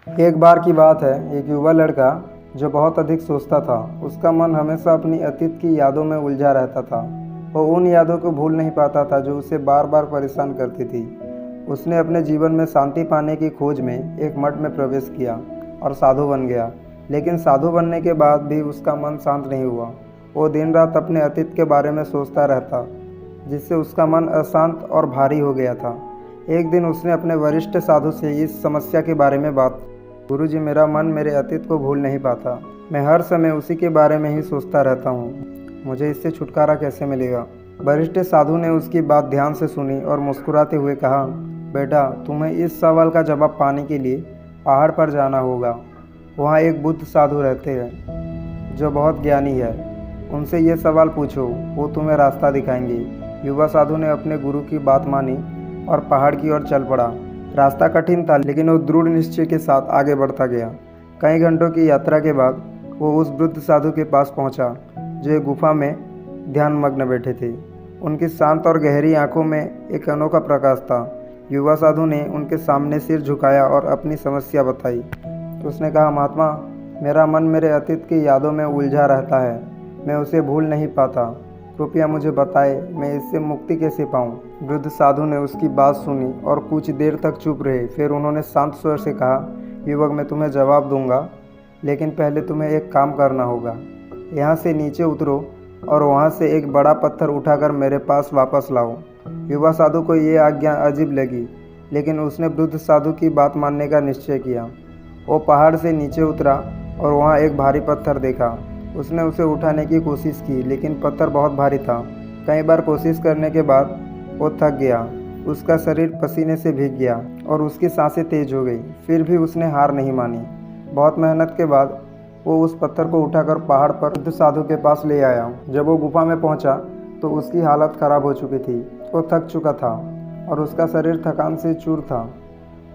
एक बार की बात है, एक युवा लड़का जो बहुत अधिक सोचता था। उसका मन हमेशा अपनी अतीत की यादों में उलझा रहता था। वो उन यादों को भूल नहीं पाता था जो उसे बार बार परेशान करती थी। उसने अपने जीवन में शांति पाने की खोज में एक मठ में प्रवेश किया और साधु बन गया। लेकिन साधु बनने के बाद भी उसका मन शांत नहीं हुआ। वो दिन रात अपने अतीत के बारे में सोचता रहता, जिससे उसका मन अशांत और भारी हो गया था। एक दिन उसने अपने वरिष्ठ साधु से इस समस्या के बारे में बात की। गुरुजी, मेरा मन मेरे अतीत को भूल नहीं पाता। मैं हर समय उसी के बारे में ही सोचता रहता हूँ। मुझे इससे छुटकारा कैसे मिलेगा? वरिष्ठ साधु ने उसकी बात ध्यान से सुनी और मुस्कुराते हुए कहा, बेटा, तुम्हें इस सवाल का जवाब पाने के लिए पहाड़ पर जाना होगा। वहाँ एक बुद्ध साधु रहते हैं जो बहुत ज्ञानी है। उनसे ये सवाल पूछो, वो तुम्हें रास्ता दिखाएंगे। युवा साधु ने अपने गुरु की बात मानी और पहाड़ की ओर चल पड़ा। रास्ता कठिन था, लेकिन वो दृढ़ निश्चय के साथ आगे बढ़ता गया। कई घंटों की यात्रा के बाद वो उस वृद्ध साधु के पास पहुंचा, जो एक गुफा में ध्यान मग्न बैठे थे। उनकी शांत और गहरी आंखों में एक अनोखा प्रकाश था। युवा साधु ने उनके सामने सिर झुकाया और अपनी समस्या बताई। उसने कहा, महात्मा, मेरा मन मेरे अतीत की यादों में उलझा रहता है। मैं उसे भूल नहीं पाता। कृपया मुझे बताए, मैं इससे मुक्ति कैसे पाऊं? वृद्ध साधु ने उसकी बात सुनी और कुछ देर तक चुप रहे। फिर उन्होंने शांत स्वर से कहा, युवक, मैं तुम्हें जवाब दूंगा, लेकिन पहले तुम्हें एक काम करना होगा। यहाँ से नीचे उतरो और वहाँ से एक बड़ा पत्थर उठाकर मेरे पास वापस लाओ। युवा साधु को ये आज्ञा अजीब लगी, लेकिन उसने वृद्ध साधु की बात मानने का निश्चय किया। वो पहाड़ से नीचे उतरा और वहाँ एक भारी पत्थर देखा। उसने उसे उठाने की कोशिश की, लेकिन पत्थर बहुत भारी था। कई बार कोशिश करने के बाद वो थक गया। उसका शरीर पसीने से भीग गया और उसकी सांसें तेज हो गई। फिर भी उसने हार नहीं मानी। बहुत मेहनत के बाद वो उस पत्थर को उठाकर पहाड़ पर बुद्ध साधु के पास ले आया। जब वो गुफा में पहुंचा तो उसकी हालत खराब हो चुकी थी। वो थक चुका था और उसका शरीर थकान से चूर था।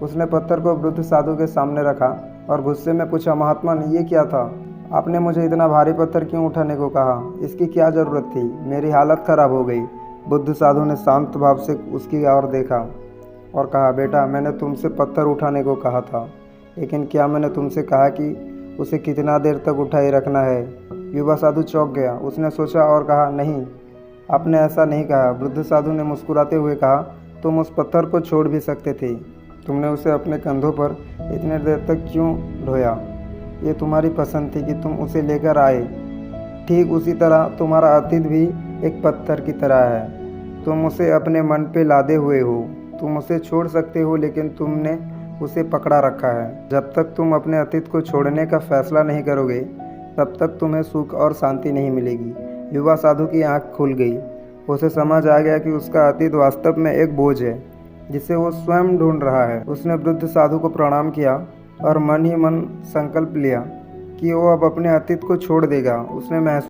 उसने पत्थर को वृद्ध साधु के सामने रखा और गुस्से में पूछा, महात्मा, ये क्या था? आपने मुझे इतना भारी पत्थर क्यों उठाने को कहा? इसकी क्या ज़रूरत थी? मेरी हालत खराब हो गई। बुद्ध साधु ने शांत भाव से उसकी ओर देखा और कहा, बेटा, मैंने तुमसे पत्थर उठाने को कहा था, लेकिन क्या मैंने तुमसे कहा कि उसे कितना देर तक उठाए रखना है? युवा साधु चौंक गया। उसने सोचा और कहा, नहीं, आपने ऐसा नहीं कहा। वृद्ध साधु ने मुस्कुराते हुए कहा, तुम उस पत्थर को छोड़ भी सकते थे। तुमने उसे अपने कंधों पर इतने देर तक क्यों ढोया? ये तुम्हारी पसंद थी कि तुम उसे लेकर आए। ठीक उसी तरह तुम्हारा अतीत भी एक पत्थर की तरह है। तुम उसे अपने मन पे लादे हुए हो। तुम उसे छोड़ सकते हो, लेकिन तुमने उसे पकड़ा रखा है। जब तक तुम अपने अतीत को छोड़ने का फैसला नहीं करोगे, तब तक तुम्हें सुख और शांति नहीं मिलेगी। युवा साधु की आंख खुल गई। उसे समझ आ गया कि उसका अतीत वास्तव में एक बोझ है, जिसे वो स्वयं ढूंढ रहा है। उसने वृद्ध साधु को प्रणाम किया और मन ही मन संकल्प लिया कि वो अब अपने अतीत को छोड़ देगा। उसने महसूस